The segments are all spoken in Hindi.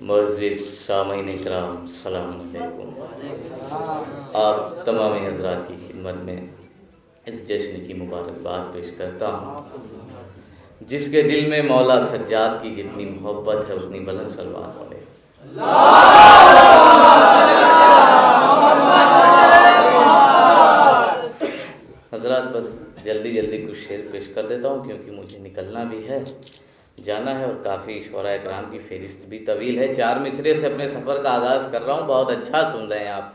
मुअज़्ज़िज़ सामीन इकराम सलाम अलैकुम। आप तमाम हज़रात की खिदमत में इस जश्न की मुबारकबाद पेश करता हूँ। जिसके दिल में मौला सज्जाद की जितनी मोहब्बत है उतनी बुलंद सलवात पढ़े। हज़रात बस जल्दी जल्दी कुछ शेर पेश कर देता हूँ क्योंकि मुझे निकलना भी है, जाना है और काफ़ी शोरा इकराम की फ़हरिस्त भी तवील है। 4 मिसरे से अपने सफ़र का आगाज़ कर रहा हूँ। बहुत अच्छा सुन रहे हैं आप,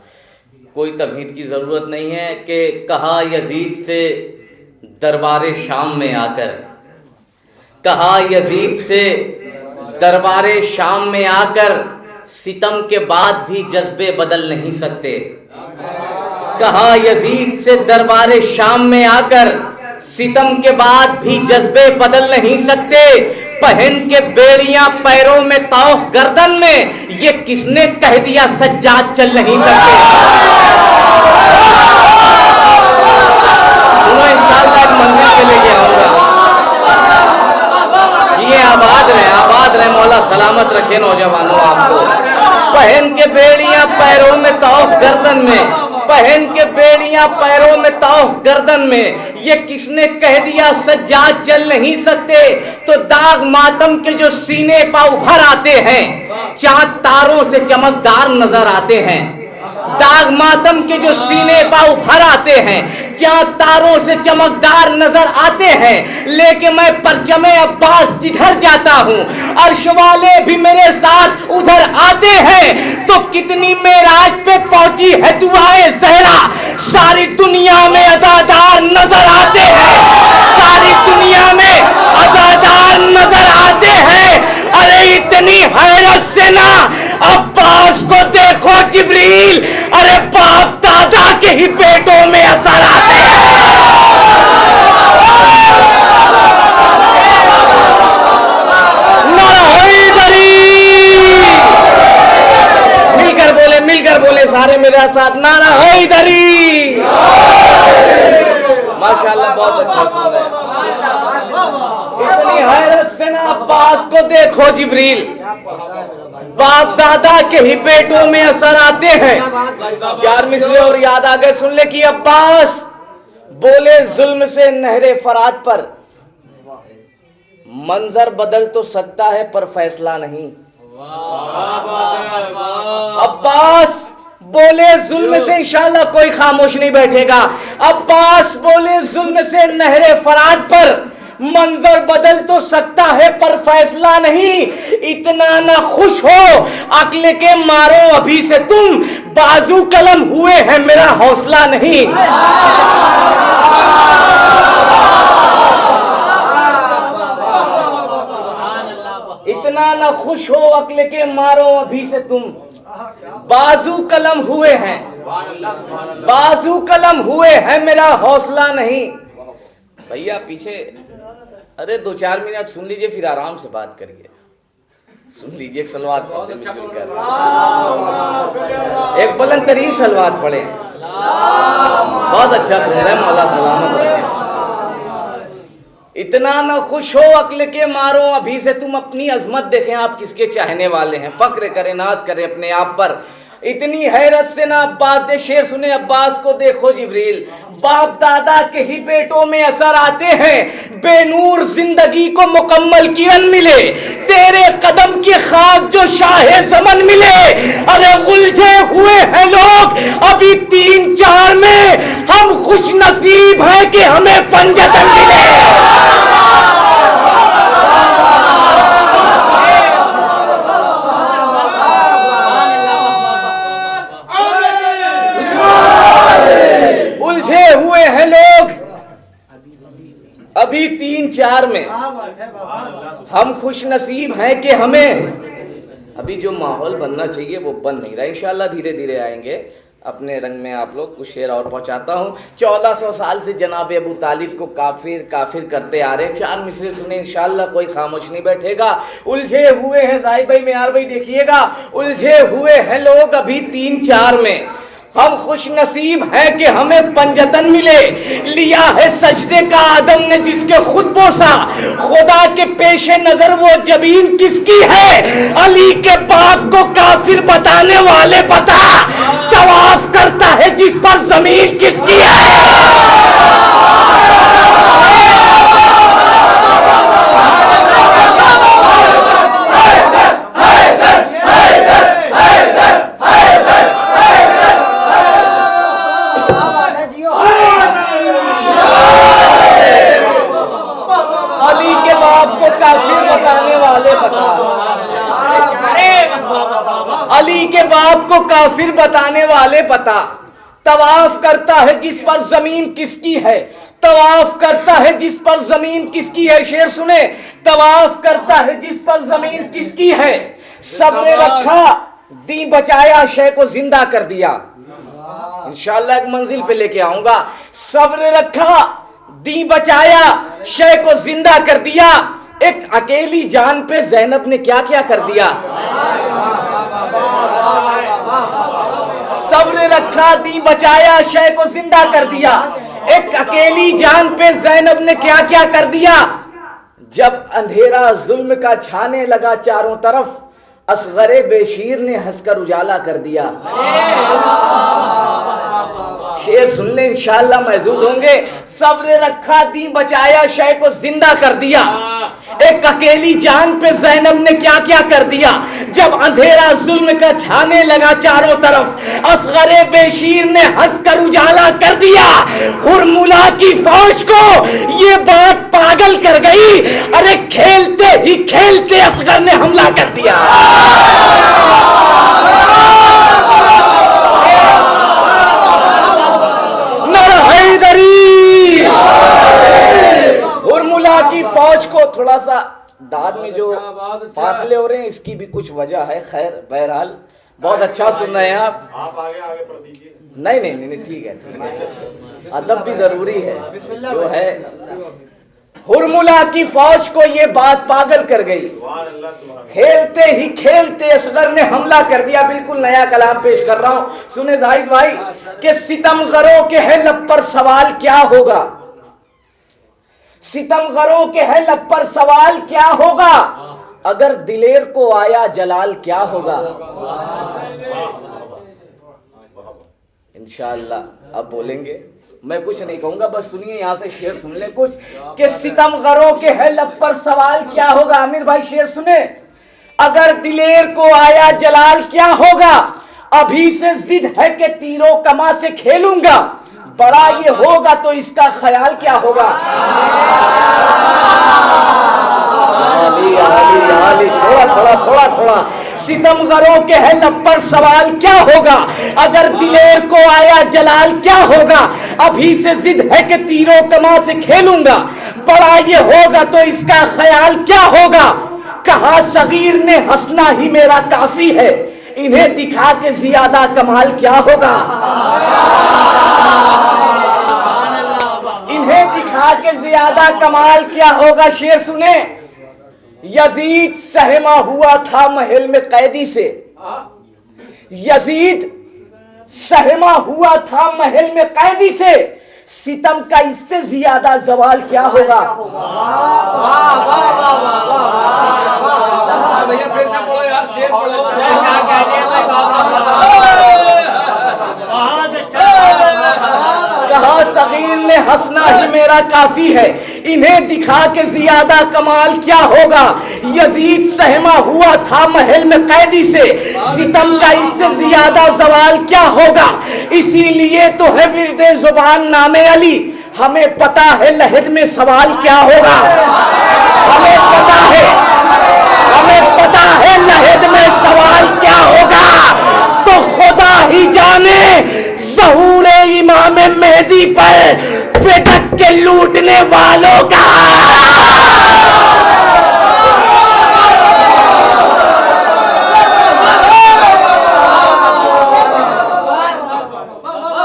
कोई तमहीद की ज़रूरत नहीं है। कि कहा यजीद से दरबार शाम में आकर, कहा यजीद से दरबार शाम में आकर, सितम के बाद भी जज्बे बदल नहीं सकते। कहा यजीद से दरबार शाम में आकर, सितम के बाद भी जज्बे बदल नहीं सकते। पहन के बेड़ियां पैरों में तौफ गर्दन में, ये किसने कह दिया सज्जाद चल नहीं सकते। सुनो इंशाअल्लाह मंदिर से लेके आऊंगा। ये आबाद रहे मौला सलामत रखे नौजवानों आपको। पहन के बेड़ियां पैरों में तौफ गर्दन में, पहन के बेड़ियां पैरों में तौफ गर्दन में, ये किसने कह दिया सज्जाद चल नहीं सकते। तो दाग मातम के जो सीने पर उभर आते हैं, चांद तारों से चमकदार नजर आते हैं। दाग मातम के जो सीने पर उभर आते हैं, चांद तारों से चमकदार नजर आते हैं। लेकिन मैं परचमे अब्बास जिधर जाता हूँ, अर्श वाले भी मेरे साथ उधर आते हैं। तो कितनी मेराज पे पहुंची है दुआए ज़हरा, सारी दुनिया में अज़ादार नजर आते हैं। सारी दुनिया में अज़ादार नजर आते हैं। अरे इतनी हैरत से ना अब्बास को देखो जिब्रील, अरे बाप दादा के ही पेटों में असर आते हैं। मिलकर बोले सारे मेरे साथ, नारा हैदरी। माशाअल्लाह बहुत अच्छा सुन रहे हैं। इतनी हैरत से ना अब्बास को देखो जिब्रील, बाप दादा के ही पेटों में असर आते हैं। 4 मिसरे और याद आ गए, सुन ले कि अब्बास बोले जुल्म से नहरे फरात पर, मंजर बदल तो सकता है पर फैसला नहीं। अब्बास बोले जुल्म से इंशाअल्लाह कोई खामोश नहीं बैठेगा। अब्बास बोले जुल्म से नहरे फरात पर, मंजर बदल तो सकता है पर फैसला नहीं। इतना ना खुश हो अक्ल के मारो अभी से तुम, बाजू कलम हुए हैं मेरा हौसला नहीं। इतना ना खुश हो अक्ल के मारो अभी से तुम, बाजू कलम हुए हैं, बाजू कलम हुए हैं मेरा हौसला नहीं। भैया पीछे अरे 2-4 मिनट सुन लीजिए, फिर आराम से बात करिए। सुन लीजिए, एक सलवात पढ़ते मिलकर, एक बुलंद तरीन सलवात पढ़े। बहुत अच्छा सुन रहे हैं, मौला सलामत रखे। इतना न खुश हो अक्ल के मारो अभी से तुम, अपनी अजमत देखें आप किसके चाहने वाले हैं। फक्र करें, नाज करें अपने आप पर। इतनी हैरत से ना अब्बास दे शेर सुने, अब्बास को देखो जिब्रील, बाप दादा के ही बेटों में असर आते हैं। बेनूर जिंदगी को मुकम्मल किरण मिले, तेरे कदम की खाक जो शाहे ज़मन मिले। अरे उलझे हुए हैं लोग अभी 3-4 में, हम खुश नसीब हैं कि हमें पंजतन मिले। उलझे हुए हैं लोग अभी 3-4 में, हम खुश नसीब हैं कि हमें अभी जो माहौल बनना चाहिए वो बन नहीं रहा। इंशाअल्लाह धीरे धीरे आएंगे अपने रंग में। आप लोग कुछ शेर और पहुंचाता हूँ। 1400 साल से जनाब अबू तालिब को काफिर करते आ रहे हैं। 4 मिसरे सुने, इंशाअल्लाह कोई खामोश नहीं बैठेगा। उलझे हुए हैं जाहिद भाई, मियार भाई देखिएगा, उलझे हुए हैं लोग अभी 3-4 में, हम खुश नसीब हैं कि हमें पंजतन मिले। लिया है सजदे का आदम ने जिसके खुद बोसा, खुदा के पेशे नजर वो जबीन किसकी है। अली के बाप को काफिर बताने वाले बता, तवाफ करता है जिस पर जमीन किसकी है। अली के बाप को काफिर बताने वाले बता, तवाफ करता है जिस पर जमीन किसकी है। तवाफ करता है जिस पर जमीन किसकी है। शेर सुने, तवाफ करता है जिस पर जमीन किसकी है। सब्र रखा दी बचाया शय को जिंदा कर दिया। इंशाअल्लाह एक मंजिल पे लेके आऊंगा। सब्र रखा दी बचाया शय को जिंदा कर दिया। एक अकेली जान पे ज़ैनब ने क्या क्या कर दिया। सब्र रखा दी बचाया शय को जिंदा कर दिया। एक अकेली जान पे ज़ैनब ने क्या क्या कर दिया। जब अंधेरा जुल्म का छाने लगा चारों तरफ, असगरे बेशीर ने हंसकर उजाला कर दिया। शेर सुन ले, इंशाअल्लाह महजूद होंगे। सब्र रखा दी बचाया शय को जिंदा कर दिया। एक अकेली जान पे ज़ैनब ने क्या क्या कर दिया। जब अंधेरा जुल्म का छाने लगा चारों तरफ, असगरे बेशीर ने हंसकर उजाला कर दिया। हुरमुला की फौज को ये बात पागल कर गई। अरे खेलते ही खेलते असगर ने हमला कर दिया। हुरमुला की फौज को थोड़ा सा दाद में जो फासले हो रहे हैं इसकी भी कुछ वजह है। खैर बहरहाल बहुत अच्छा सुन रहे हैं आप आगे पढ़ दीजिए। नहीं नहीं नहीं ठीक है, अदब भी जरूरी है जो है। हुरमुला की फौज को ये बात पागल कर गई। खेलते ही खेलते असगर ने हमला कर दिया। बिल्कुल नया कलाम पेश कर रहा हूं, सुने जाहिद भाई कि सितमगरों के है लब पर सवाल क्या होगा। सितमगरों के है लब पर सवाल क्या होगा। अगर दिलेर को आया जलाल क्या होगा। इंशाअल्लाह अब बोलेंगे, मैं कुछ नहीं कहूंगा, बस सुनिए यहां से शेर सुन ले कुछ कि सितमगरों के है लब पर सवाल क्या होगा। आमिर भाई शेर सुने, अगर दिलेर को आया जलाल क्या होगा। अभी से जिद है कि तीरों कमा से खेलूंगा। बड़ा ये होगा तो इसका ख्याल क्या होगा। थोड़ा थोड़ा थोड़ा थोड़ा। सितमगरों के है लब पर सवाल क्या होगा। अगर दिलेर को आया जलाल क्या होगा। अभी से जिद है कि तीरों कमा से खेलूंगा। बड़ा ये होगा तो इसका ख्याल क्या होगा। कहा सगीर ने हंसना ही मेरा काफी है। इन्हें दिखा के ज्यादा कमाल क्या होगा। इन्हें दिखा के ज्यादा कमाल क्या होगा। शेर सुने, यजीद सहमा हुआ था महल में कैदी से। यजीद सहमा हुआ था महल में कैदी से। सितम का इससे ज्यादा जवाल क्या होगा। भैया फिर से बोलो यार, शेर बोलो। कहा सगीर ने हंसना ही मेरा काफी है। इन्हें दिखा के ज्यादा कमाल क्या होगा। यजीद सहमा हुआ था महल में कैदी से। सितम का इससे ज्यादा जवाल क्या होगा। इसीलिए तो है विरदे जुबान नामे अली। हमें पता है लहज में सवाल क्या होगा। हमें पता है लहज में सवाल क्या होगा। तो खुदा ही जाने ज़हूर इमाम मेहदी पर फिदक के लूटने वालों का।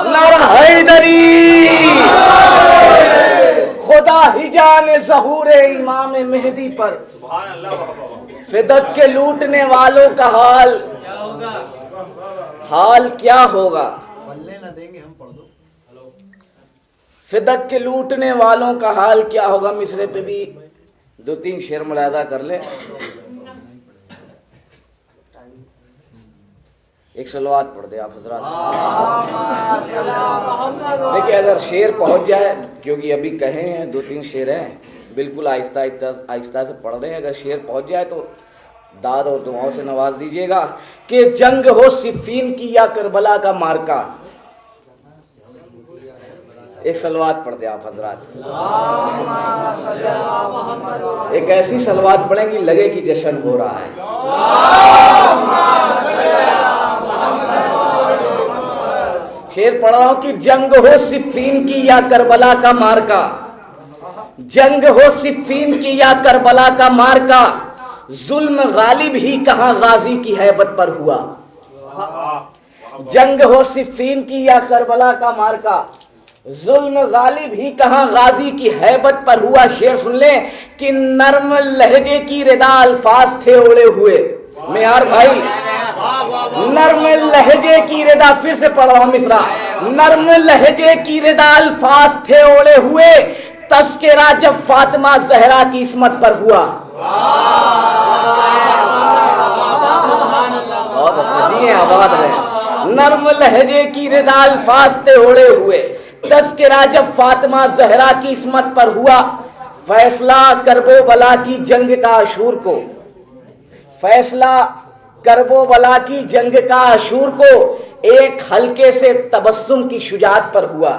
नारा हैदरी। खुदा ही जाने ज़हूर इमाम मेहदी पर फिदक के लूटने वालों का हाल क्या होगा। पल्ले न देंगे हम, पढ़ दो। फिदक के लूटने वालों का हाल क्या होगा, मिसरे पे भी 2-3 शेर मुलाहजा कर ले। एक सलवात पढ़ दे आप हजरात। देखिए अगर शेर पहुंच जाए, क्योंकि अभी कहे हैं 2-3 शेर हैं, बिल्कुल आहिस्ता आहिस्ता से पढ़ रहे हैं, अगर शेर पहुंच जाए तो दाद और दुआओं से नवाज दीजिएगा। कि जंग हो सिफ़ीन की या करबला का मार्का। एक सलवात पढ़ दे आप हजरात। एक ऐसी सलवात पढ़ेंगी लगे कि जश्न हो रहा है। शेर पढ़ रहा हूं कि जंग हो सिफ़ीन की या करबला का मार्का, जंग हो सिफ़ीन की या करबला का मार्का, जुल्म गालिब ही कहां गाजी की हैबत पर हुआ। जंग हो सिफ़ीन की या करबला का मार्का, जुल्म गालिब ही कहां गाजी की हैबत पर हुआ। शेर सुन ले कि नर्म लहजे की रिदा अल्फाज थे ओढ़े हुए। मेयार भाई, नर्म लहजे की रिदा, फिर से पढ़ रहा हूं मिसरा। नर्म लहजे की रिदा अल्फाज थे ओढ़े हुए, तस्करा जब फातिमा जहरा की इस्मत पर हुआ। बहुत अच्छे दिए, आबाद रहे। नर्म लहजे की रिदा अल्फाज थे ओढ़े हुए, तस्करा जब फातिमा जहरा की इस्मत पर हुआ। फैसला करबो बला की जंग का अशूर को, फैसला करबो बला की जंग का अशूर को, एक हल्के से तबस्सुम की शुजात पर हुआ।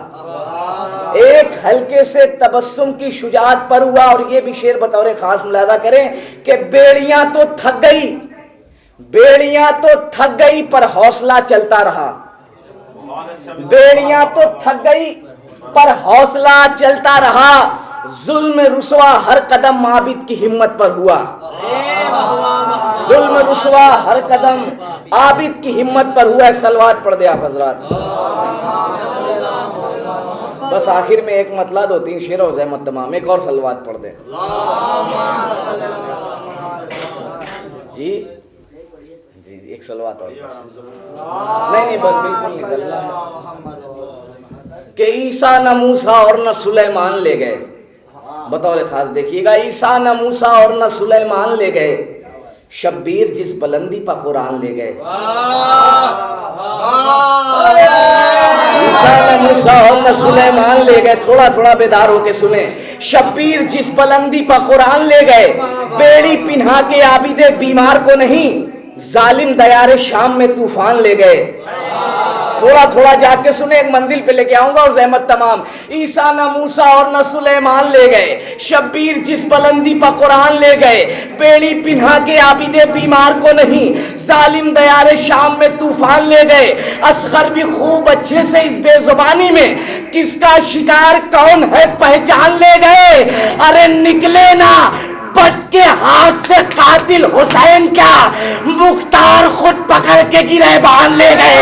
एक हल्के से तबस्सुम की शुजात पर हुआ। और ये भी शेर बतौर खास मुलाहजा करें कि बेड़ियां तो थक गई, बेड़ियां तो थक गई पर हौसला चलता रहा। बेड़ियां तो थक गई पर हौसला चलता रहा, जुल्म रुसवा हर कदम आबिद की हिम्मत पर हुआ। जुल्म रुसवा हर कदम आबिद की हिम्मत पर हुआ। एक सलवात पढ़ दे आप हजरात। बस आखिर में एक मतला 2-3 शेर और ज़हमत तमाम। एक और सलवात पढ़ दे जी जी। एक सलवात और नहीं बस बिल्कुल निकलना कि ईसा न मूसा और न सुलेमान ले गए। बतौर खास देखिएगा, ईसा न मूसा और न सुलेमान ले गए, शब्बीर जिस बुलंदी पर कुरान ले गए। ईसा न मूसा और न सुलेमान ले गए, थोड़ा थोड़ा बेदार होके सुने। शब्बीर जिस बुलंदी पर कुरान ले गए, बेड़ी पिन्हा के आबिदे बीमार को नहीं, जालिम दयारे शाम में तूफान ले गए। थोड़ा थोड़ा जाके सुने, एक मंजिल पे लेके आऊंगा और ज़हमत तमाम। ईसा न मूसा और न सुलेमान ले गए, शब्बीर जिस बुलंदी पर कुरान ले गए, बेड़ी पिन्हा के आबिदे बीमार को नहीं, जालिम दयारे शाम में तूफान ले गए। असगर भी खूब अच्छे से इस बेजुबानी में किसका शिकार कौन है पहचान ले गए। अरे निकले ना बच के हाथ से कातिल हुसैन, क्या मुख्तार खुद पकड़ के गिरहबान ले गए।